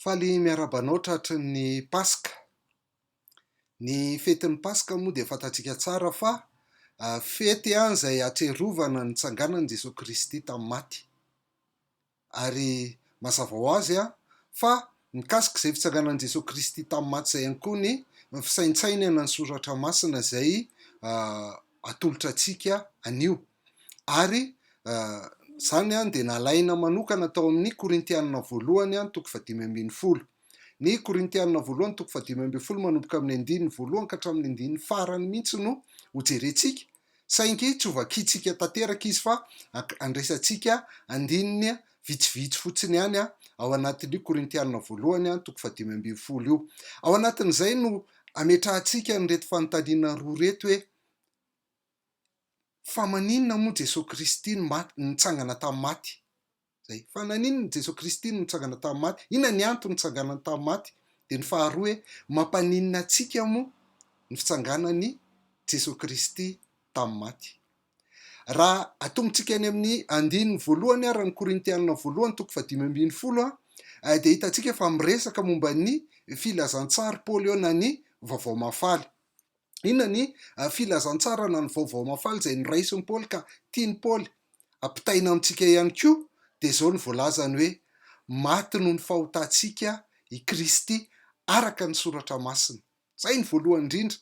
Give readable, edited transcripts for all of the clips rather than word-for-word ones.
Faly miarabanao tratry ny Paska. Ny fetin'ny Paska moa dia fantatsika tsara fa fety izay atrerovana ny tsanganan'i Jesosy Kristy tamin'ny maty. Ary mazava ho azy fa mikasika izay fitsanganan'i Jesosy Kristy tamin'ny maty izay ihany koa ny fisaintsainana ny soratra masina izay atolotra antsika anio. Ary zany dia nalaina manokana tao amin'ny Korintiana voalohany toko 5:10. Ny Korintiana voalohany toko 5:10 manomboka amin'ny 1:1 ka hatramin'ny 1 farany mihitsy no hojerentsika. Saingy tsy ho vakiantsika tanteraka izy fa andresantsika andininy vitsivitsy fotsiny ihany ao anatin'ny Korintiana voalohany toko 5:10 io. Ao anatin'izay no ametrahantsika ny reto fanontaniana roa reto hoe: fa maninona moa Jesosy Kristy nitsangana tamin'ny maty? Zay. Fa naninona Jesosy Kristy nitsangana tamin'ny maty? Inona ny antony nitsanganany tamin'ny maty? Dia ny faharoa hoe: mampaninona antsika moa ny fitsanganan'i Jesosy Kristy tamin'ny maty? Raha atongontsika any amin'ny andininy voalohany raha ny Korintiana voalohany toko 5:10 dia hitantsika fa miresaka momba ny Filazantsara Paoly eo na ny vaovao mafaly. Inona ny Filazantsara na ny vaovao mafaly izay noraisin'ny Paoly ka tiany Paoly ampitaina amintsika ihany koa, dia izao ny voalazany hoe: maty noho ny fahotantsika i Kristy araka ny soratra masina. Zay ny voalohany indrindra.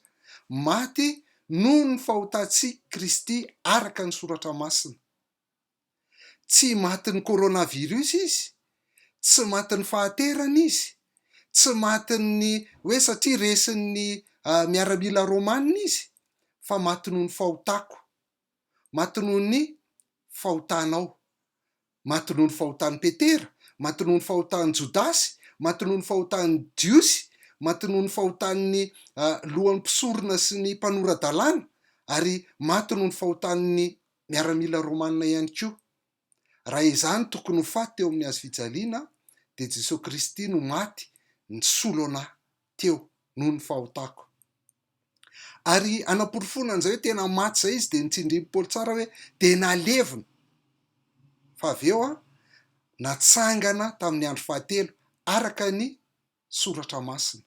Maty noho ny fahotantsika Kristy araka ny soratra masina. Tsy maty ny coronavirus izy, tsy maty ny fahaterana izy, tsy maty ny hoe satria resin'ny miaramila romanina izy, fa maty noho ny fahotako, maty noho ny fahotanao, maty noho ny fahotan'ny Petera, maty noho ny fahotan'ny Jodasy, maty noho ny fahotan'ny Diosy, maty noho ny fahotan'ny lohan'ny mpisorona sy ny mpanoradalàna, ary maty noho ny fahotan'ny miaramila romanina ihany koa. Raha izany tokony ho faty teo amin'ny hazofijaliana, dia Jesosy Kristy no maty nisolo anahy teo noho ny fahotako. Ary anaporofona an'izay hoe tena maty izay izy, dia nitsindriany Paoly tsara hoe dia nalevina. Fa avy eo natsangana tamin'ny andro fahatelo araka ny soratra masina.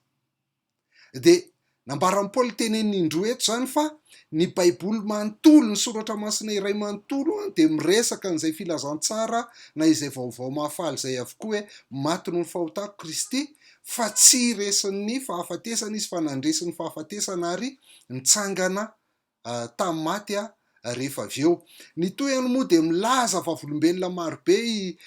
Dia nambaran'ny Paoly tenen'ny indroa eto zany fa ny baiboly manontolo, ny soratra masina iray manontolo dia miresaka an'izay filazantsara na izay vaovao mahafaly izay avokoa hoe maty noho ny fahotako Kristy, fa tsy resin'ny fahafatesana izy fa nandresin'ny fahafatesana ary nitsangana tamin'ny maty rehefa avy eo. Ny tohany moa dia milaza vavolombelona marobe i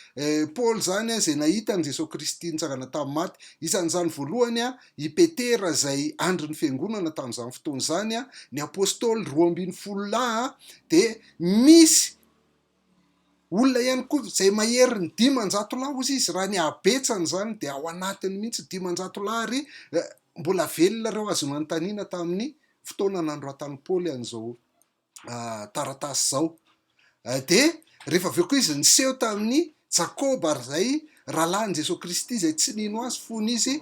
Paoly zany izay nahita ny Jesosy Kristy nitsangana tamin'ny maty. Isan'izany voalohany i Petera izay andry ny fiangonana tamin'izany fotoana izany, ny apôstôly 12 dia misy olona ihany koa izay mahery ny 500 ozy izy, raha ny abetsany zany dia ao anatiny mihitsy 500 ary mbola velona reo azo manontaniana tamin'ny fotoana nandroatan'ny Paoly an'izao taratasy izao. Dia rehefa avy eo koa izy niseho tamin'ny Jakoba izay rahalahin'i Jesosy Kristy izay tsy nino azy fony izy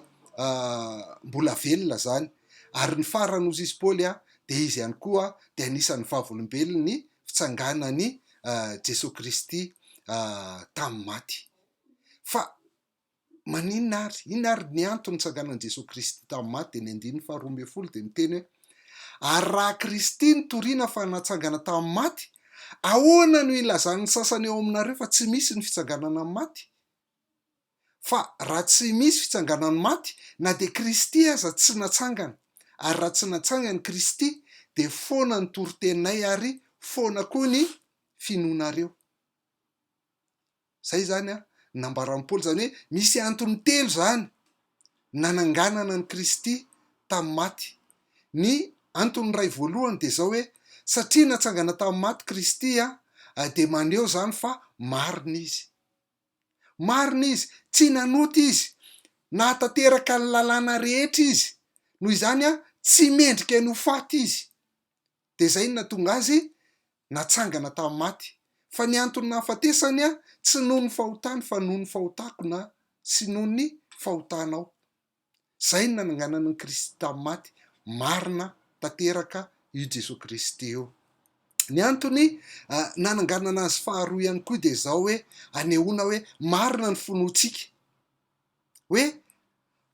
mbola velona zany. Ary ny farany ozy izy Paoly dia izy ihany koa dia anisan'ny vavolombelona ny fitsanganan'i Jesosy Kristy tamin'ny maty. Fa maninona ary? Inona ary ny antony nitsanganan'i Jesosy Kristy tamin'ny maty? Dia ny 2:12 dia miteny hoe: ary raha Kristy nitoriana fa natsangana tamin'ny maty, ahoana no ilazan'ny sasany eo aminareo fa tsy misy ny fitsanganana amin'ny maty? Fa raha tsy misy fitsanganan'ny maty, na dia Kristy aza tsy natsangana. Ary raha tsy natsangana Kristy, dia foana ny toriteninay ary foana koa ny finoanareo. Zay zany nambaran'ny Paoly zany hoe misy antony telo zany nananganana ny Kristy tamin'ny maty. Ny antony iray voalohany dia zao hoe satria natsangana tamin'ny maty Kristy dia maneho zany fa marina izy. Marina izy, tsy nanoty izy, nahatanteraka ny lalàna rehetra izy, noho izany tsy mendrika ny ho faty izy. Dia zay no nahatonga azy natsangana tamin'ny maty. Fa ny antony nahafatesany tsy noho ny fahotany fa noho ny fahotako na sy noho ny fahotanao. Zay no nananganana ny Kristy tamin'ny maty. Marina tanteraka io Jesosy Kristy io. Ny antony nananganana azy faharoa ihany koa dia zao hoe anehoana hoe marina ny finoantsika. Hoe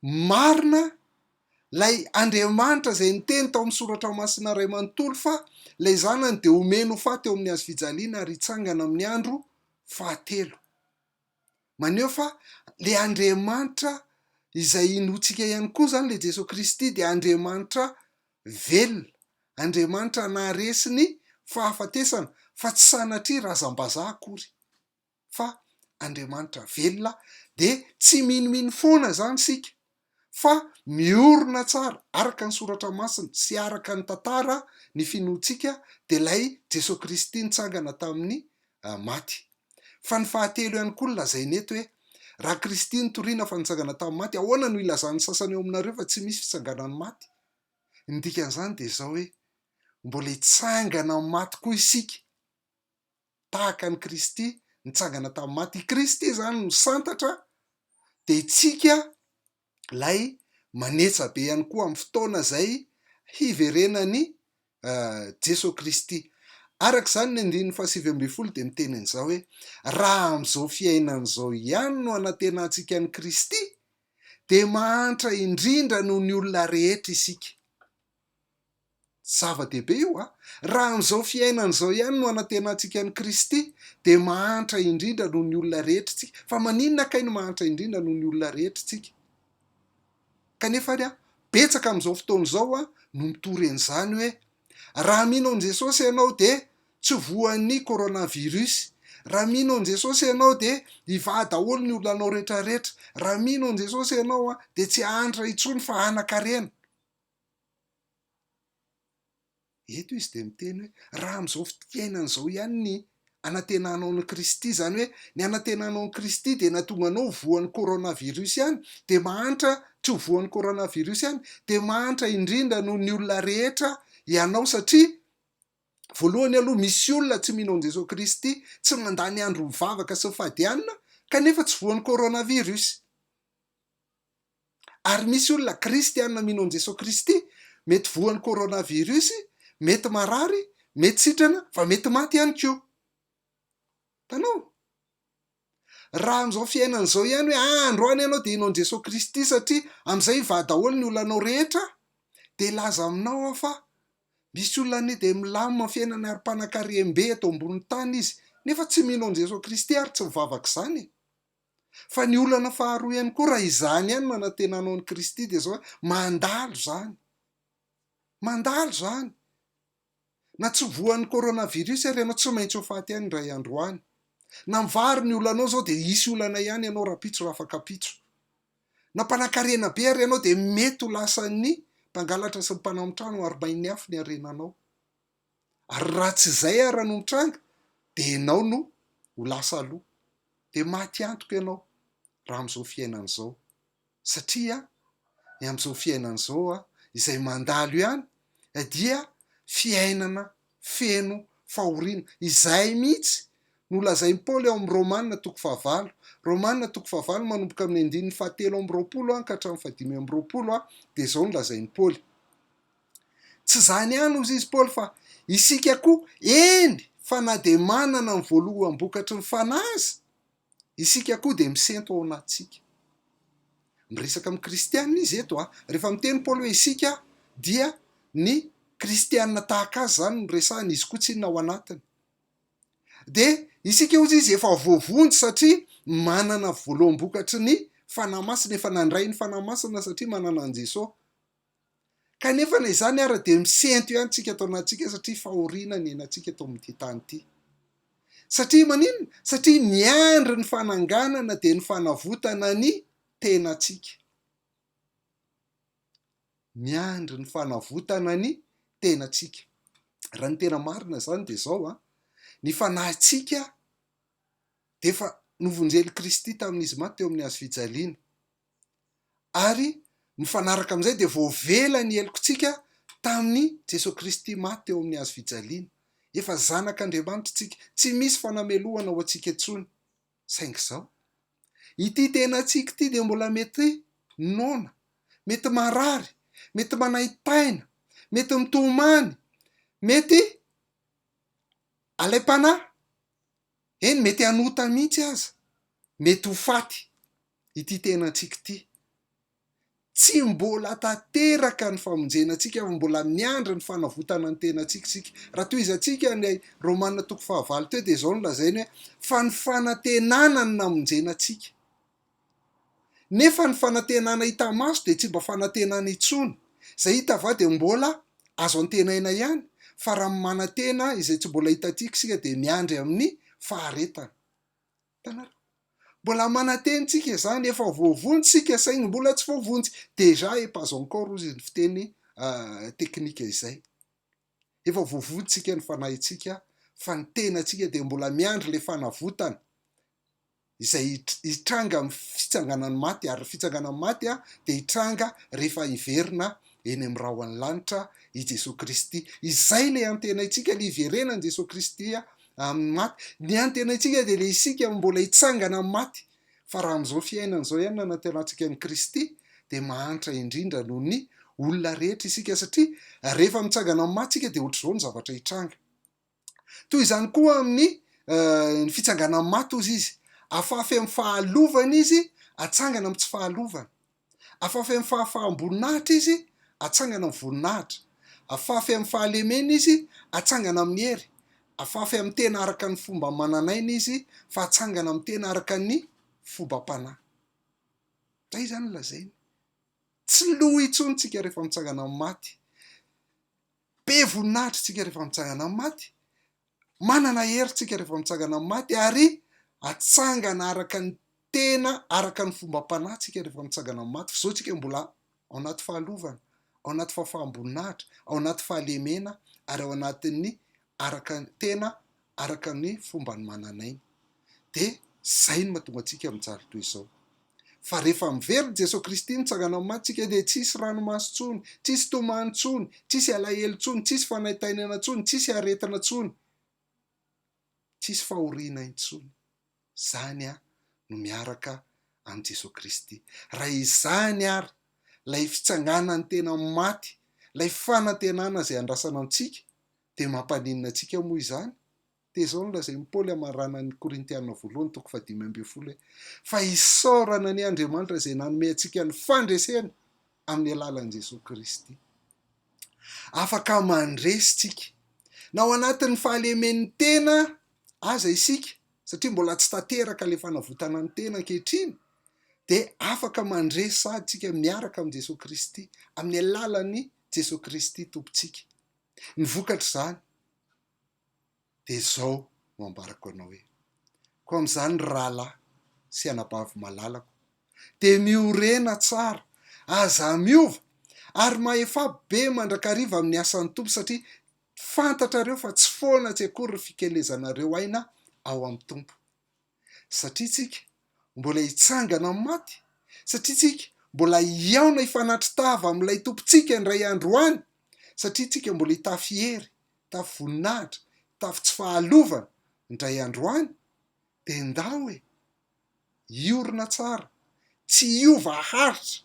marina lay Andriamanitra zay niteny tao amin'ny soratra masina ray manontolo fa lay zanany de omeno fa teo amin'ny hazo fijaliana ary hitsangana amin'ny andro fahatelo. Maneho fa le Andriamanitra izay inotsika ihany koa zany le Jesosy Kristy de Andriamanitra velona, Andriamanitra naharesy ny fahafatesana fa tsy sanatria razam-bazaha akory, fa Andriamanitra velona de tsy miniminy foana zany sika, fa miorina tsara araka ny soratra masina sy araka ny tantara ny finoantsika de lay Jesosy Kristy nitsangana tamin'ny maty. Fa ny fahatelo ihany koa lazainy eto hoe raha Kristy nitoriana fa nitsangana tamin'ny maty, ahoana no ilazan'ny sasany eo aminareo fa tsy misy fitsanganan'ny maty? Ny dikan'izany de zao hoe mbola hitsangana amin'ny maty koa isika tahaka ny Kristy nitsangana tamin'ny maty. I Kristy zany no santatra de itsika lay manetsa be ihany koa amin'ny fotoana zay hiverenany Jesosy Kristy. Araka zany ny 1:20 de miteny an'izao hoe raha am'izao fiainana zao ihany no anantenantsika ny Kristy de mahantra indrindra noho ny olona rehetra isika. Zava-dehibe io a! Raha am'izao fiainana zao ihany no anantenantsika ny Kristy de mahantra indrindra noho ny olona rehetra tsika. Fa maninona kay no mahantra indrindra noho ny olona rehetra tsika? Kanefa betsaka am'izao fotoana zao no mitory an'izany hoe raha mino an' Jesosy ianao de tsy voan'ny coronavirus, raha mino an' Jesosy ianao de hivaha daholo ny olonanao rehetrarehetra, raha mino an' Jesosy ianao de tsy ahantra intsony fa hanan-karena. Eto izy de miteny hoe raha am'izao fiainana zao ihany ny anantenanao ny Kristy, zany hoe ny anantenanao ny Kristy de nahatonga anao voan'ny coronavirus ihany de mahantra, tsy ho voan'ny coronavirus ihany de mahantra indrindra noho ny olona rehetra ianao, satria voalohany aloha misy olona tsy mino an' Jesosy Kristy tsy mandany andro mivavaka sy fahadianina kanefa tsy voan'ny coronavirus. Ary misy olona kristianina mino an' Jesosy Kristy mety voan'ny coronavirus, mety marary, mety sitrana, fa mety maty ihany koa. Tanao? Raha am'izao fiainana zao ihany hoe androany ianao de ino an' Jesosy Kristy satria am'izay hivaha daholo ny olonanao rehetra, de laza aminao fa misy olona anie de milamina fiainana ara-panan-karem-be eto ambonin'ny tany izy nefa tsy mino an' Jesosy Kristy ary tsy mivavaka izany. Fa ny olana faharoa ihany koa raha izany ihany no anantenanao ny Kristy de zao mandalo zany. Mandalo zany. Na tsy voan'ny coronavirus ary ianao tsy maintsy ho faty ihany indray androany. Na mivary ny olanao zao de hisy olana ihany ianao rapitso raha afaka pitso. Na mpanan-karena be ary ianao de mety ho lasan'ny mpangalatra sy ny mpanamotrano arobainy afo ny arenanao. Ary raha tsy izay ary no mitranga de ianao no ho lasa aloha de maty antoka ianao raha am'izao fiainana zao. Satria ny am'izao fiainana zao izay mandalo ihany dia fiainana feno fahoriana. Izay mihitsy no lazain'ny Paoly ao amin'ny Romanina 9:9. Romanina 9:9 manomboka amin'ny 7:20 ka hatramin'ny 5:20 de zao no lazain'ny Paoly. Tsy zany ihany ozy izy Paoly fa isika koa eny fa na de manana ny voaloham-bokatry ny fanahy aza, isika koa de misento ao anatsika. Miresaka amin'ny kristianina izy eto rehefa miteny Paoly hoe isika dia ny kristianina tahaka azy zany no resahany, izy koa tsy inona ao anatiny. De isika ozy izy efa voavonjy satria manana voaloham-bokatry ny fanahy masina, efa nandray ny fanahy masina satria manana an' Jesosy. Kanefa na izany ary de misento ihany tsika ato anatsika satria fahoriana ny ainantsika eto amin'ity tany ity. Satria maninona? Satria miandry ny fananganana de ny fanavotana ny tenatsika. Miandry ny fanavotana ny tenatsika. Raha ny tena marina zany de zao ny fanahintsika de efa novonjely Kristy tamin'izy maty teo amin'ny hazo fijaliana. Ary mifanaraka amin'izay de voavela ny helokontsika tamin'ny Jesosy Kristy maty teo amin'ny hazo fijaliana. Efa zanak'Andriamanitra tsika, tsy misy fanamelohana ho antsika intsony. Saingy zao ity tenatsika ity de mbola mety nona, mety marary, mety manaitaina, mety mitomany, mety alaim-panahy, eny mety hanota mihitsy aza, mety ho faty ity tenatsika ity. tsy mbola tanteraka ny famonjenantsika, mbola miandra ny fanavotana ny tenantsika. Raha toy izy atsika ny Romanina 5 teo dia zao no lazainy hoe fa ny fanantenana ny namonjenantsika. Nefa ny fanantenana hita maso dia tsy mba fanantenana intsony. Zay hita va dia mbola azo antenaina ihany, fa raha manantena izay tsy mbola hitantsika sika dia miandry amin'ny faharetana. Tanara? Mbola manantentsika izany, efa voavontsika saingy mbola tsy voavontsy. Déjà et pas encore ozy ny fiteny teknika izay. Efa voavontsika ny fanahintsika, fa ny tenantsika dia mbola miandry le fanavotana izay hitranga amin'ny fitsanganan'ny maty, ary fitsanganan'ny maty dia hitranga rehefa iverina eny amin'ny rahona lanitra i Jesosy Kristy. Izay le antenaitsika, le iverenan'i Jesosy Kristy amin'ny maty. Ny antenaitsika dia le isika mbola hitsangana amin'ny maty. Fa raha amin'izao fiainana zao ihany nanantenantsika ny Kristy dia mahantra indrindra noho ny olona rehetra isika, satria rehefa mitsangana amin'ny maty isika dia ohatr'izao ny zavatra hitranga. Toy izany koa amin'ny ny fitsangana amin'ny maty ozy izy. Afafy amin'ny fahalovana izy, atsangana amin'ny tsy fahalovana. Afafy amin'ny fahafahamboninahitra izy, atsangana amin'ny voninahitra. Afafy amin'ny fahalemena izy, atsangana amin'ny hery. Afafy amin'ny tena araka ny fomba mananaina izy, fa atsangana amin'ny tena araka ny fomba-panahy. Zay zany lazainy. Tsy lo intsony tsika rehefa mitsangana amin'ny maty. Be voninahitra tsika rehefa mitsangana amin'ny maty. Manana hery tsika rehefa mitsangana amin'ny maty, ary atsangana araka ny tena, araka ny fomba-panahy tsika rehefa mitsangana amin'ny maty. Fa zao tsika mbola ao anaty fahalovana, ao anaty fahafahamboninahitra, ao anaty fahalemena, ary ao anatin'ny araka ny tena, araka ny fomba ny mananaina. Dia zay no mahatonga antsika mijaly toy izao. Fa rehefa miverina Jesosy Kristy mitsangana amin'ny maty tsika dia tsisy ranomasy intsony, tsisy tomany intsony, tsisy alahelo intsony, tsisy fanaitainana intsony, tsisy aretina intsony, tsisy fahoriana intsony. Zany no miaraka amin'ny Jesosy Kristy. Raha izany ary lay fitsanganany tena maty, lay fanantenana izay andrasana antsika, dia mampaninona antsika moa izany? Dia zao no lazain'i Paoly amaranan'ny Korintiana 1:5 fa isaorana ny Andriamanitra izay nanome antsika ny fandresena amin'ny alalan'i Jesosy Kristy. Afaka mandresy tsika na ao anatin'ny fahalemen'ny tena aza isika, satria mbola tsy tanteraka le fanavotana ny tena ankehitriny, dia afaka mandresy sady tsika miaraka amin'ny Jesosy Kristy, amin'ny alalan'i Jesosy Kristy tompontsika. Ny vokatra zany dia zao no ambarako anao hoe: ko amin'izany rahalahy sy anabavy malalako, dia miorena tsara, aza miova, ary mahefa be mandrakariva amin'ny asan'ny Tompo, satria fantatrareo fa tsy foana tsy akory ny fikelezanareo aina ao amin'ny Tompo. Satria tsika mbola hitsangana amin'ny maty, satria tsika mbola hiaona hifanatri-tava amin'ilay tompontsika indray andro any, satria tsika mbola hitafy hery, hitafy voninahitra, hitafy tsy fahalovana indray andro any, dia ndao hoe iorina tsara, tsy hiova haritra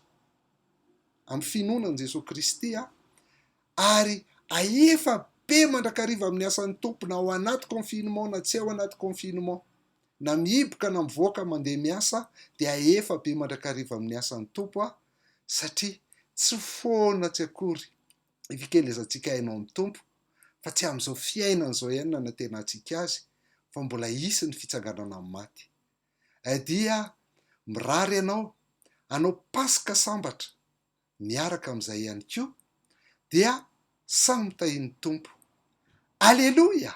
amin'ny finoanan' Jesosy Kristy ary ahefa be mandrakariva amin'ny asan'ny Tompo, na ao anaty confinement na tsy ao anaty confinement, na mihiboka na mivoaka mandeha miasa, dia ahefa be mandrakariva amin'ny asan'ny Tompo satria tsy foana tsy akory ifikelezantsika hainao amin'ny Tompo, fa tsy amin'izao fiainana izao ihany nanantenantsika azy, fa mbola hisy ny fitsanganana amin'ny maty. Dia mirary ianao, hanao Paska sambatra miaraka amin'izay ihany koa, dia samy mitahin'ny Tompo. Aleloia!